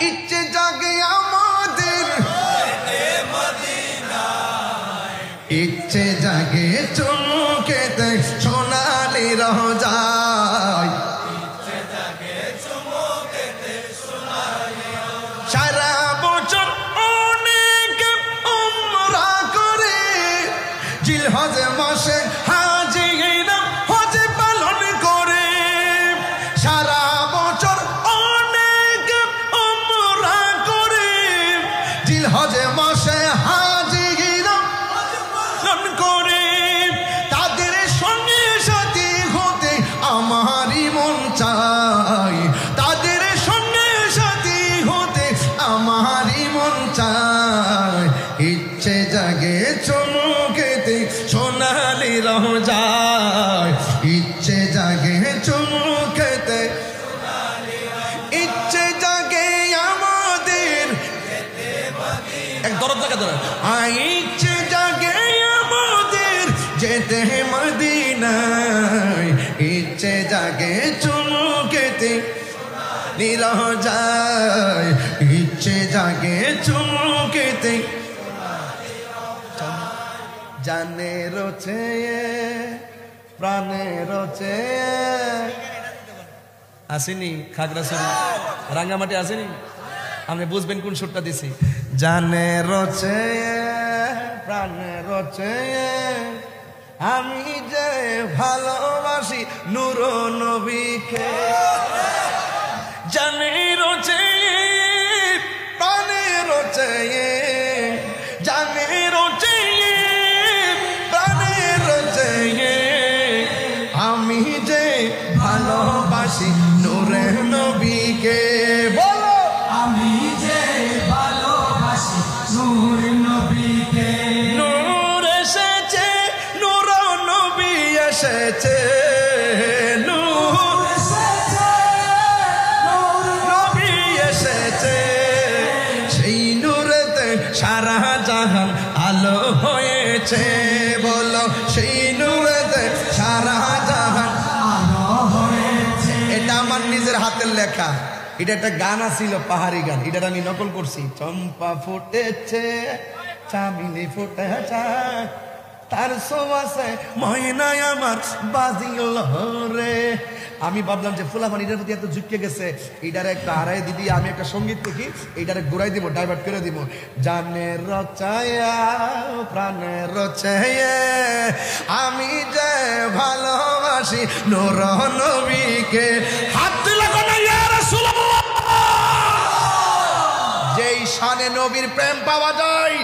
ইচ্ছে জাগে আমাদের, ইচ্ছে জাগে চুমুকেতে সোনালি রোজায়, সারা বছর অনেক উমরা করে জিলহজ মাসে হাজিরা হজ পালন করে, সারা বছর অনেক উমরা করে জিলহজ মাসে হাজিরা পালন করে, তাদের সঙ্গে সাথী হতে আমারই মন চায়, তাদের সঙ্গে সাথী হতে আমারই মন চায়, ইচ্ছে জাগে চুমুকেতে সোনালি রোজায়, ইচ্ছে জাগে চুমুকেতে, ইচ্ছে জাগে আমাদের, এক দরদ জায়গা ধরে, ইচ্ছে জাগে আমাদের যেতে মদিনায়, ইচ্ছে জাগে চুমুকেতে রোজায়, ইচ্ছে জাগে চুমুকেতে জানে রোচে প্রাণে রোচে। আসেনি খাগড়াছড়ি রাঙ্গামাটি আসেনি, আপনি বুঝবেন কোন সুরটা দিছি। জানে রোচে প্রাণে রোচে আমি যে ভালোবাসি নূর নবীকে, জানে রোচে প্রাণে রোচে, জানে রোচে প্রাণে রোচে আমি যে ভালোবাসি নূরে নবীকে। বলো আমি যে ভালোবাসি নূর নবীকে, নূর এসেছে নূর নবী এসেছে, নূর এসেছে নূর নবী এসেছে, সেই নূরেতে সারা জাহান আলো হয়েছে। বলো সেই নূরেতে সারা জাহান আলো হয়েছে। এটা আমার নিজের হাতের লেখা, এটা একটা গান ছিল পাহাড়ি গান, এটা আমি নকল করছি। চম্পা ফুটেছে চামিলি ফুটেছে তার সোয়াসে ময়নায় আমার বাজিল রে। আমি ভাবলাম যে ফুলাফান এটার প্রতি এত ঝুঁকে গেছে, এইটারে একটা হারাই দিদি আমি একটা সঙ্গীত দেখি, এইটারে ঘুরাই দিব, ডাইভার্ট করে দিব। জানে রচায়া প্রাণে রচায়া আমি যে ভালোবাসি নূর নবীকে। হাত তুলে কোন ইয়া রাসূলুল্লাহ, যেই শানে নবীর প্রেম পাওয়া যায়